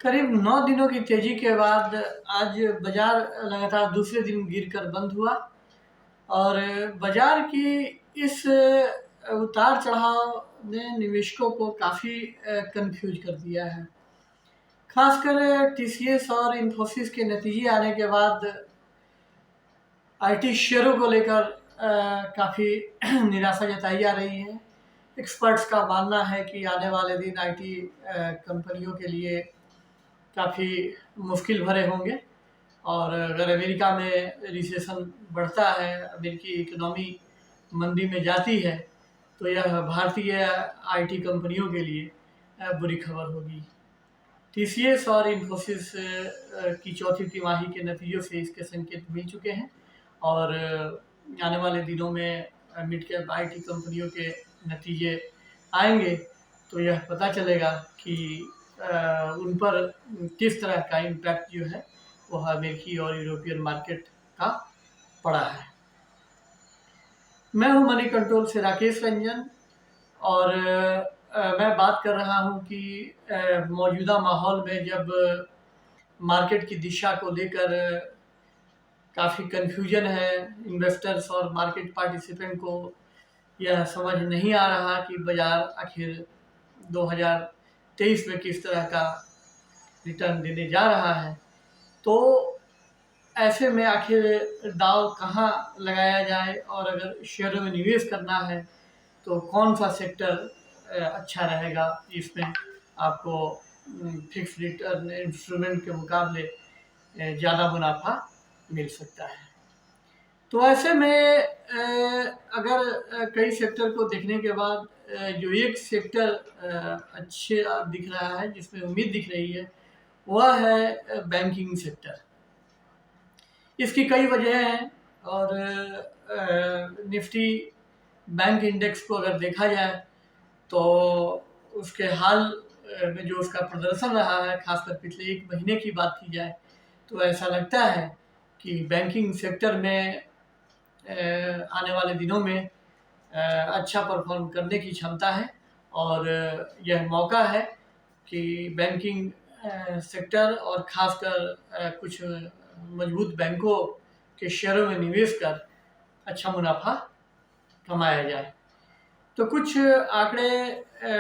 करीब 9 दिनों की तेज़ी के बाद आज बाज़ार लगातार दूसरे दिन गिरकर बंद हुआ और बाज़ार की इस उतार-चढ़ाव ने निवेशकों को काफ़ी कन्फ्यूज़ कर दिया है। ख़ासकर टीसीएस और इन्फोसिस के नतीजे आने के बाद आईटी शेयरों को लेकर काफ़ी निराशा जताई जा रही है। एक्सपर्ट्स का मानना है कि आने वाले दिन आईटी कंपनियों के लिए काफ़ी मुश्किल भरे होंगे और अगर अमेरिका में रिसेशन बढ़ता है, अमेरिकी इकोनॉमी मंदी में जाती है, तो यह भारतीय आईटी कंपनियों के लिए बुरी खबर होगी। टीसीएस और इन्फोसिस की चौथी तिमाही के नतीजों से इसके संकेत मिल चुके हैं और आने वाले दिनों में मिड कैप आईटी कंपनियों के नतीजे आएंगे तो यह पता चलेगा कि उन पर किस तरह का इम्पैक्ट जो है वह अमेरिकी और यूरोपियन मार्केट का पड़ा है। मैं हूं मनी कंट्रोल से राकेश रंजन और मैं बात कर रहा हूं कि मौजूदा माहौल में जब मार्केट की दिशा को लेकर काफ़ी कन्फ्यूजन है, इन्वेस्टर्स और मार्केट पार्टिसिपेंट को यह समझ नहीं आ रहा कि बाज़ार आखिर 2023 में किस तरह का रिटर्न देने जा रहा है, तो ऐसे में आखिर दांव कहाँ लगाया जाए और अगर शेयरों में निवेश करना है तो कौन सा सेक्टर अच्छा रहेगा जिसमें आपको फिक्स रिटर्न इंस्ट्रूमेंट के मुकाबले ज़्यादा मुनाफा मिल सकता है। तो ऐसे में अगर कई सेक्टर को देखने के बाद जो एक सेक्टर अच्छे दिख रहा है, जिसमें उम्मीद दिख रही है, वह है बैंकिंग सेक्टर। इसकी कई वजह हैं और निफ्टी बैंक इंडेक्स को अगर देखा जाए तो उसके हाल में जो उसका प्रदर्शन रहा है, खासकर पिछले एक महीने की बात की जाए तो ऐसा लगता है कि बैंकिंग सेक्टर में आने वाले दिनों में अच्छा परफॉर्म करने की क्षमता है और यह मौका है कि बैंकिंग सेक्टर और ख़ासकर कुछ मजबूत बैंकों के शेयरों में निवेश कर अच्छा मुनाफा कमाया जाए। तो कुछ आंकड़े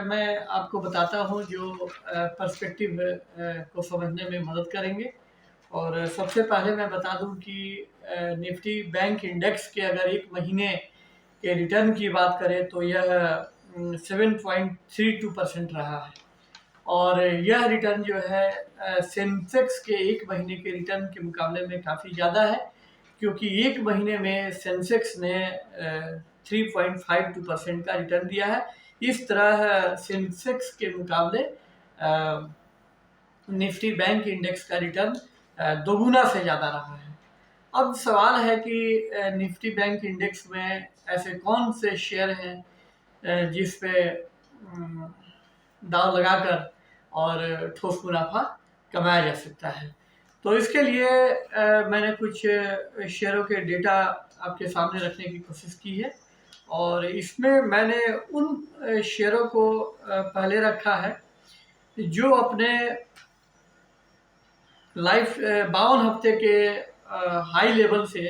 मैं आपको बताता हूं जो पर्सपेक्टिव को समझने में मदद करेंगे। और सबसे पहले मैं बता दूं कि निफ्टी बैंक इंडेक्स के अगर एक महीने के रिटर्न की बात करें तो यह 7.32% रहा है और यह रिटर्न जो है सेंसेक्स के एक महीने के रिटर्न के मुकाबले में काफ़ी ज़्यादा है, क्योंकि एक महीने में सेंसेक्स ने 3.52% का रिटर्न दिया है। इस तरह सेंसेक्स के मुकाबले निफ्टी बैंक इंडेक्स का रिटर्न दोगुना से ज़्यादा रहा है। अब सवाल है कि निफ्टी बैंक इंडेक्स में ऐसे कौन से शेयर हैं जिस पे दांव लगाकर और ठोस मुनाफा कमाया जा सकता है। तो इसके लिए मैंने कुछ शेयरों के डेटा आपके सामने रखने की कोशिश की है और इसमें मैंने उन शेयरों को पहले रखा है जो अपने लाइफ 52 हफ्ते के हाई लेवल से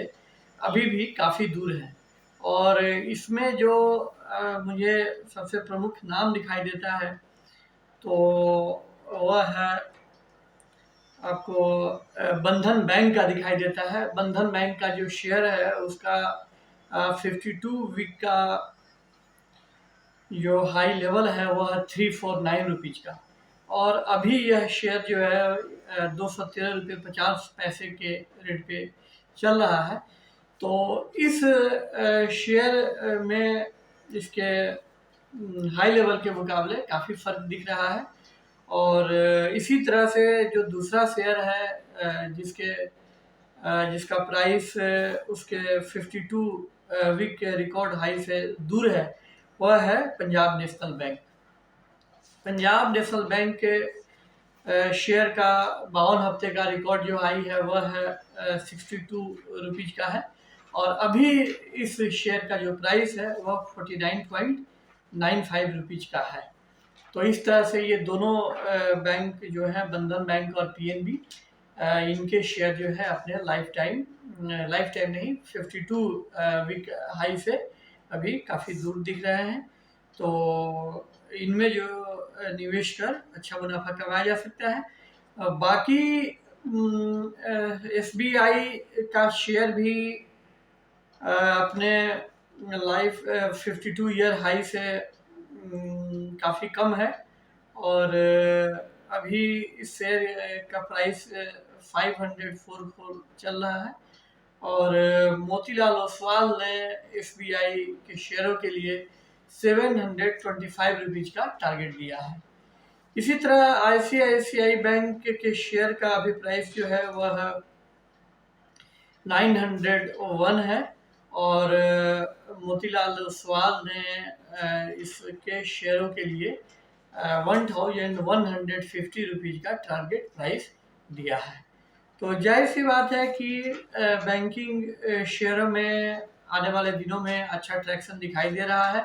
अभी भी काफ़ी दूर है और इसमें जो मुझे सबसे प्रमुख नाम दिखाई देता है तो वह है आपको बंधन बैंक का दिखाई देता है। बंधन बैंक का जो शेयर है उसका 52 वीक का जो हाई लेवल है वह 349 रुपीज़ का और अभी यह शेयर जो है 213.50 के रेट पे चल रहा है। तो इस शेयर में इसके हाई लेवल के मुकाबले काफ़ी फ़र्क दिख रहा है और इसी तरह से जो दूसरा शेयर है जिसका प्राइस उसके 52 वीक के रिकॉर्ड हाई से दूर है वह है Punjab national bank. Punjab national bank के शेयर का 52 हफ्ते का रिकॉर्ड जो हाई है वह है 62 रुपीज़ का है और अभी इस शेयर का जो प्राइस है वह 49.95 रुपीज़ का है। तो इस तरह से ये दोनों बैंक जो है, बंधन बैंक और पीएनबी, इनके शेयर जो है अपने लाइफ टाइम नहीं, 52 वीक हाई से अभी काफ़ी दूर दिख रहे हैं। तो इनमें जो निवेश कर अच्छा मुनाफा कमाया जा सकता है। बाकी एसबीआई का शेयर भी अपने लाइफ 52 ईयर हाई से काफ़ी कम है, और अभी इस शेयर का प्राइस 544 चल रहा है। और मोतीलाल ओसवाल ने एसबीआई के शेयरों के लिए 725 रुपीज़ का टारगेट दिया है। इसी तरह आईसीआईसीआई बैंक के शेयर का अभी प्राइस जो है वह 901 है, और मोतीलाल ओसवाल ने इसके शेयरों के लिए 1150 रुपीज़ का टारगेट प्राइस दिया है। तो जाहिर सी बात है कि बैंकिंग शेयरों में आने वाले दिनों में अच्छा ट्रैक्शन दिखाई दे रहा है।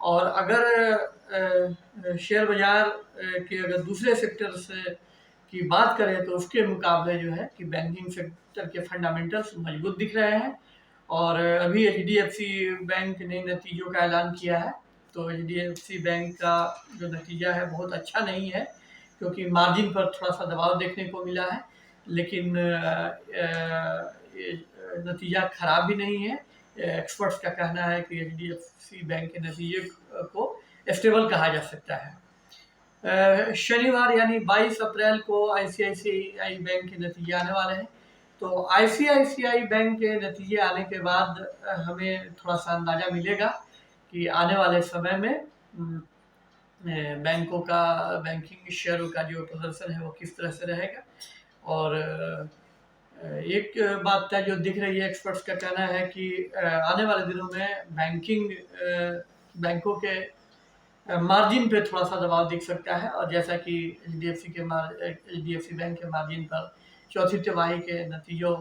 और अगर शेयर बाज़ार के अगर दूसरे सेक्टर से की बात करें तो उसके मुकाबले जो है कि बैंकिंग सेक्टर के फंडामेंटल्स मजबूत दिख रहे हैं। और अभी एचडीएफसी बैंक ने नतीजों का ऐलान किया है। तो एचडीएफसी बैंक का जो नतीजा है बहुत अच्छा नहीं है, क्योंकि मार्जिन पर थोड़ा सा दबाव देखने को मिला है, लेकिन नतीजा खराब भी नहीं है। एक्सपर्ट्स का कहना है कि एचडीएफसी बैंक के नतीजे को स्टेबल कहा जा सकता है। शनिवार यानी 22 अप्रैल को आईसीआईसीआई बैंक के नतीजे आने वाले हैं। तो आईसीआईसीआई बैंक के नतीजे आने के बाद हमें थोड़ा सा अंदाज़ा मिलेगा कि आने वाले समय में बैंकों का, बैंकिंग शेयरों का जो प्रदर्शन है वो किस तरह से रहेगा। और एक बात है जो दिख रही है, एक्सपर्ट्स का कहना है कि आने वाले दिनों में बैंकों के मार्जिन पे थोड़ा सा दबाव दिख सकता है। और जैसा कि एचडीएफसी बैंक के मार्जिन पर चौथी तिमाही के नतीजों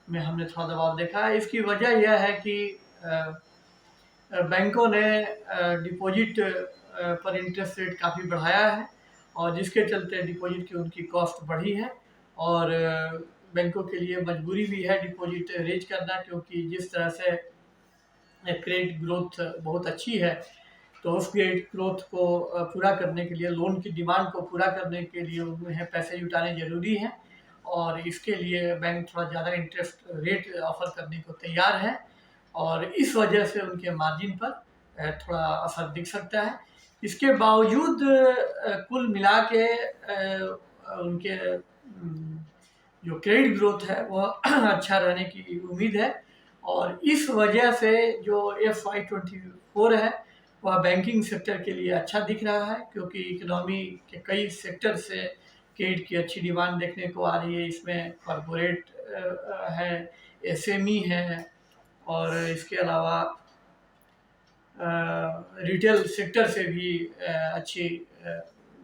में हमने थोड़ा दबाव देखा है। इसकी वजह यह है कि बैंकों ने डिपॉजिट पर इंटरेस्ट रेट काफ़ी बढ़ाया है, और जिसके चलते डिपॉजिट की उनकी कॉस्ट बढ़ी है। और बैंकों के लिए मजबूरी भी है डिपॉजिट रेज करना, क्योंकि जिस तरह से क्रेडिट ग्रोथ बहुत अच्छी है, तो उस क्रेडिट ग्रोथ को पूरा करने के लिए, लोन की डिमांड को पूरा करने के लिए उन्हें पैसे जुटाने ज़रूरी हैं। और इसके लिए बैंक थोड़ा ज़्यादा इंटरेस्ट रेट ऑफर करने को तैयार है, और इस वजह से उनके मार्जिन पर थोड़ा असर दिख सकता है। इसके बावजूद कुल मिला के उनके जो क्रेडिट ग्रोथ है वह अच्छा रहने की उम्मीद है। और इस वजह से जो FY24 है वह बैंकिंग सेक्टर के लिए अच्छा दिख रहा है, क्योंकि इकोनॉमी के कई सेक्टर से क्रेडिट की अच्छी डिमांड देखने को आ रही है। इसमें कॉरपोरेट है, एसएमई है, और इसके अलावा रिटेल सेक्टर से भी अच्छी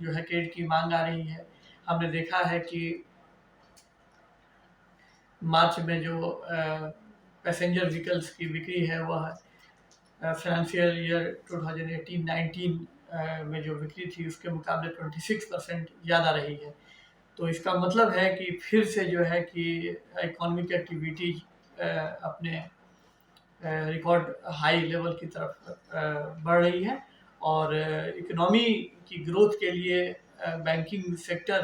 जो है क्रेडिट की मांग आ रही है। हमने देखा है कि मार्च में जो पैसेंजर व्हीकल्स की बिक्री है वह फाइनेंशियल ईयर 2018-19 में जो बिक्री थी उसके मुकाबले 26% ज़्यादा रही है। तो इसका मतलब है कि फिर से जो है कि इकोनॉमिक एक्टिविटीज अपने रिकॉर्ड हाई लेवल की तरफ बढ़ रही है। और इकोनॉमी की ग्रोथ के लिए बैंकिंग सेक्टर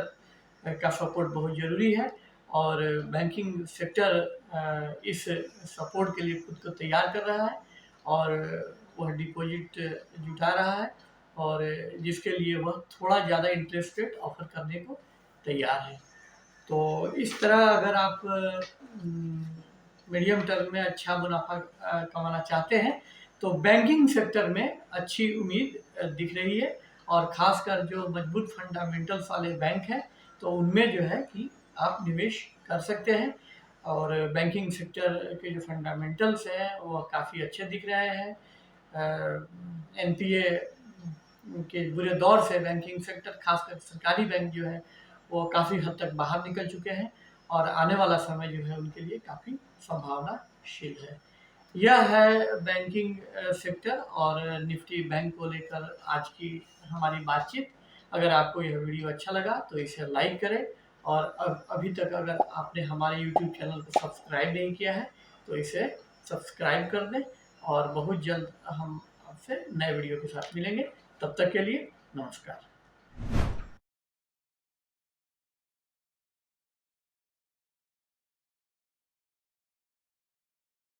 का सपोर्ट बहुत ज़रूरी है। और बैंकिंग सेक्टर इस सपोर्ट के लिए खुद को तैयार कर रहा है, और वह डिपॉजिट जुटा रहा है, और जिसके लिए वह थोड़ा ज़्यादा इंटरेस्ट रेट ऑफर करने को तैयार है। तो इस तरह अगर आप मीडियम टर्म में अच्छा मुनाफा कमाना चाहते हैं तो बैंकिंग सेक्टर में अच्छी उम्मीद दिख रही है। और ख़ासकर जो मजबूत फंडामेंटल्स वाले बैंक हैं तो उनमें जो है कि आप निवेश कर सकते हैं। और बैंकिंग सेक्टर के जो फंडामेंटल्स हैं वो काफ़ी अच्छे दिख रहे हैं। एनपीए के बुरे दौर से बैंकिंग सेक्टर, खासकर सरकारी बैंक जो है वो काफ़ी हद तक बाहर निकल चुके हैं, और आने वाला समय जो है उनके लिए काफ़ी संभावनाशील है। यह है बैंकिंग सेक्टर और निफ्टी बैंक को लेकर आज की हमारी बातचीत। अगर आपको यह वीडियो अच्छा लगा तो इसे लाइक करें, और अभी तक अगर आपने हमारे यूट्यूब चैनल को सब्सक्राइब नहीं किया है तो इसे सब्सक्राइब कर दें। और बहुत जल्द हम आपसे नए वीडियो के साथ मिलेंगे। तब तक के लिए नमस्कार।